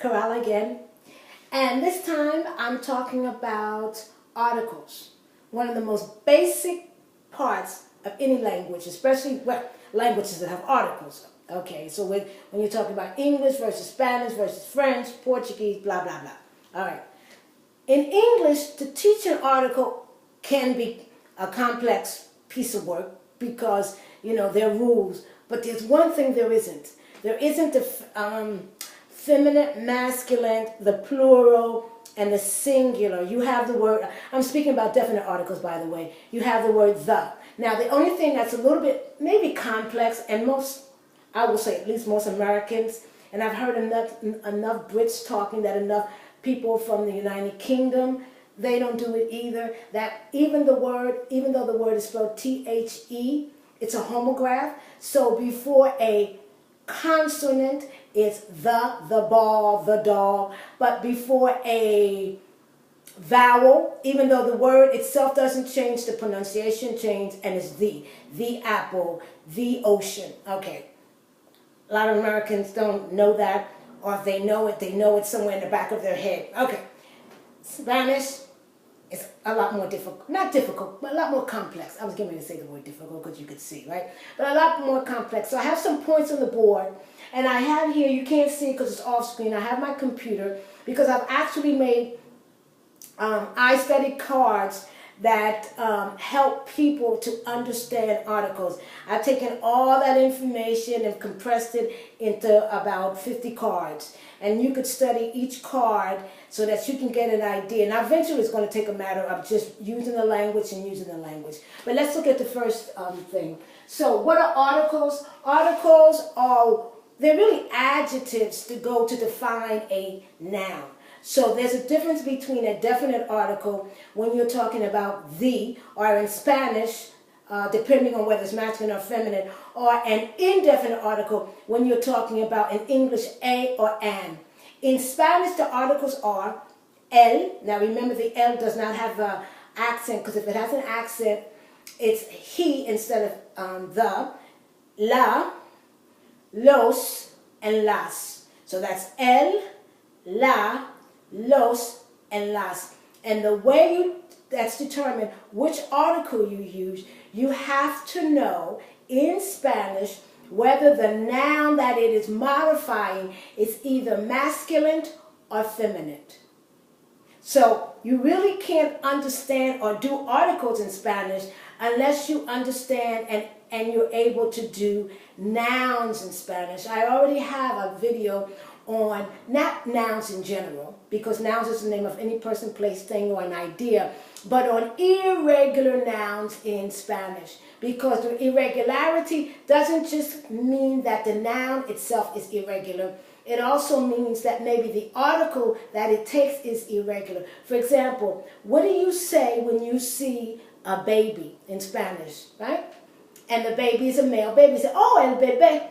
Corral again. And this time I'm talking about articles. One of the most basic parts of any language, especially languages that have articles. Okay, so when you're talking about English versus Spanish versus French, Portuguese, blah, blah, blah. All right. In English, to teach an article can be a complex piece of work because, there are rules. But there's one thing there isn't. There isn't the feminine, masculine, the plural, and the singular. You have the word, I'm speaking about definite articles, by the way. You have the word the. Now, the only thing that's a little bit maybe complex, and most, I will say at least most Americans, and I've heard enough Brits talking that enough people from the United Kingdom, they don't do it either, that even though the word is spelled T-H-E, it's a homograph. So before a consonant, it's the ball, the dog. But before a vowel, even though the word itself doesn't change, the pronunciation changes, and it's the apple, the ocean. Okay. A lot of Americans don't know that, or if they know it somewhere in the back of their head. Okay. Spanish is a lot more difficult. Not difficult, but a lot more complex. I was getting ready to say the word difficult because you could see, right? But a lot more complex. So I have some points on the board, and I have here, you can't see it because it's off screen, I have my computer, because I've actually made I study cards that help people to understand articles. I've taken all that information and compressed it into about 50 cards. And you could study each card so that you can get an idea. Now, eventually it's going to take a matter of just using the language and using the language. But let's look at the first thing. So what are articles? Articles they're really adjectives to go to define a noun. So there's a difference between a definite article when you're talking about the, or in Spanish, depending on whether it's masculine or feminine, or an indefinite article when you're talking about, in English, a or an. In Spanish, the articles are el. Now remember, the el does not have an accent, because if it has an accent, it's he instead of the, la, los, and las. So that's el, la, los, and las. And the way that's determined which article you use, you have to know in Spanish whether the noun that it is modifying is either masculine or feminine. So you really can't understand or do articles in Spanish unless you understand and you're able to do nouns in Spanish. I already have a video on, not nouns in general, because nouns is the name of any person, place, thing, or an idea, but on irregular nouns in Spanish. Because the irregularity doesn't just mean that the noun itself is irregular. It also means that maybe the article that it takes is irregular. For example, what do you say when you see a baby in Spanish, right? And the baby is a male baby. You say, oh, el bebé.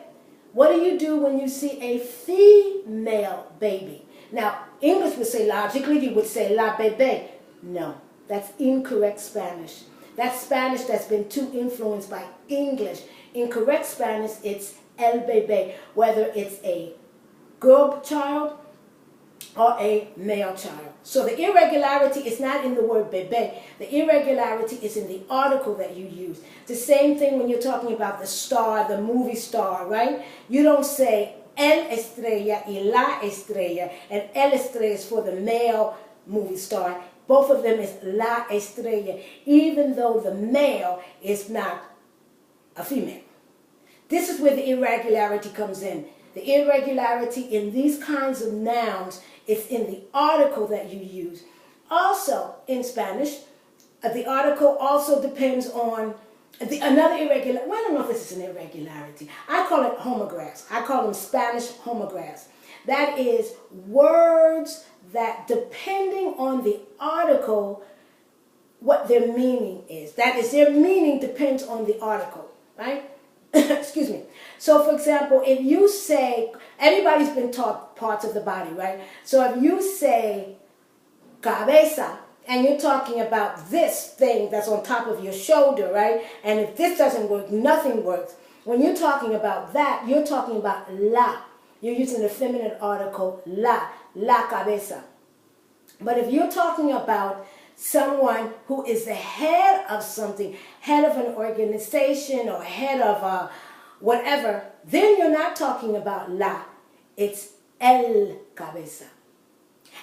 What do you do when you see a female baby? Now, English would say, logically, you would say la bebé. No, that's incorrect Spanish. That's Spanish that's been too influenced by English. In correct Spanish, it's el bebé, whether it's a girl child or a male child. So the irregularity is not in the word bebé. The irregularity is in the article that you use. The same thing when you're talking about the star, the movie star, right? You don't say el estrella y la estrella, and el estrella is for the male movie star. Both of them is la estrella, even though the male is not a female. This is where the irregularity comes in. The irregularity in these kinds of nouns is in the article that you use. Also, in Spanish, the article also depends on another irregular. Well, I don't know if this is an irregularity. I call it homographs. I call them Spanish homographs. That is words that, depending on the article, what their meaning is. That is, their meaning depends on the article, right? Excuse me. So, for example, if you say, everybody's been taught parts of the body, right? So if you say cabeza, and you're talking about this thing that's on top of your shoulder, right? And if this doesn't work, nothing works. When you're talking about that, you're talking about la. You're using the feminine article la. la cabeza. But if you're talking about someone who is the head of something, head of an organization or head of whatever, then you're not talking about la. It's el cabeza.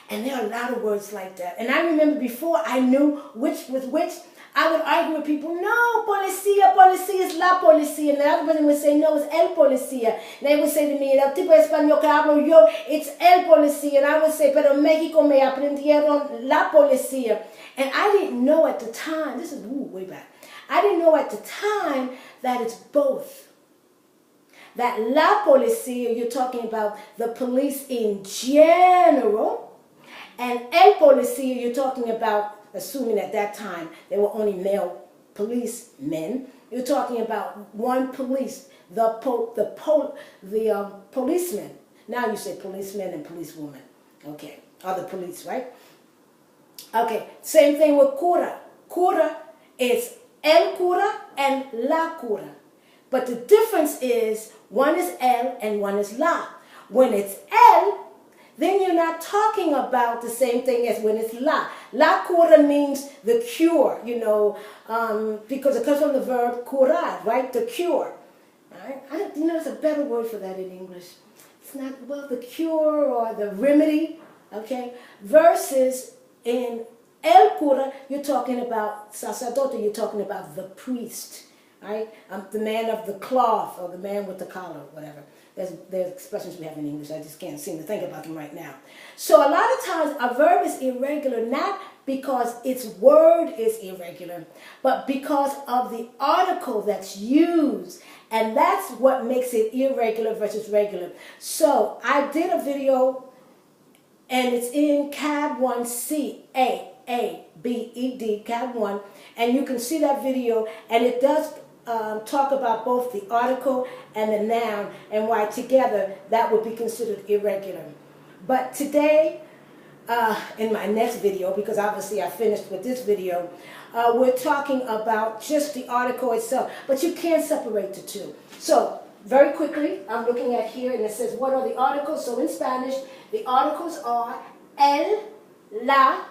And there are a lot of words like that. And I remember before I knew which was which, I would argue with people, no, policía, policía is la policía. And the other person would say, no, it's el policía. And they would say to me, el tipo de español que hablo yo, it's el policía. And I would say, pero en México me aprendieron la policía. And I didn't know at the time, this is way back, I didn't know at the time that it's both. That la policía, you're talking about the police in general, and el policía, you're talking about, assuming at that time there were only male policemen, you're talking about one police, the policeman. Now you say policeman and policewoman, okay, or the police, right? Okay, same thing with cura. Cura is el cura and la cura. But the difference is one is el and one is la. When it's el, then you're not talking about the same thing as when it's la. La cura means the cure, you know, because it comes from the verb curar, right? The cure. Right? You know, there's a better word for that in English. It's not, well, the cure or the remedy, okay? Versus in el cura, you're talking about sacerdote, you're talking about the priest, right? The man of the cloth or the man with the collar, whatever. There's expressions we have in English. I just can't seem to think about them right now. So a lot of times a verb is irregular, not because its word is irregular, but because of the article that's used. And that's what makes it irregular versus regular. So I did a video, and it's in CAB 1 CAABED, CAB 1, and you can see that video, and it does talk about both the article and the noun and why together that would be considered irregular. But today, in my next video, because obviously I finished with this video, we're talking about just the article itself, but you can't separate the two. So very quickly, I'm looking at here and it says, what are the articles? So in Spanish, the articles are el, la,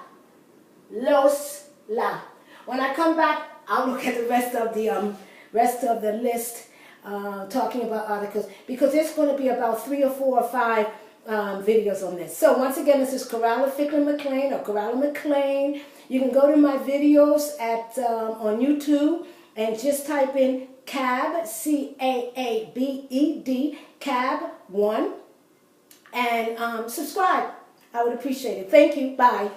los, la. When I come back, I'll look at the rest of the list, talking about articles, because there's going to be about 3 or 4 or 5 videos on this. So once again, this is Coralla Fickler McLean or Coralla McLean. You can go to my videos on YouTube and just type in CAB, CAABED, CAB 1, and subscribe. I would appreciate it. Thank you. Bye.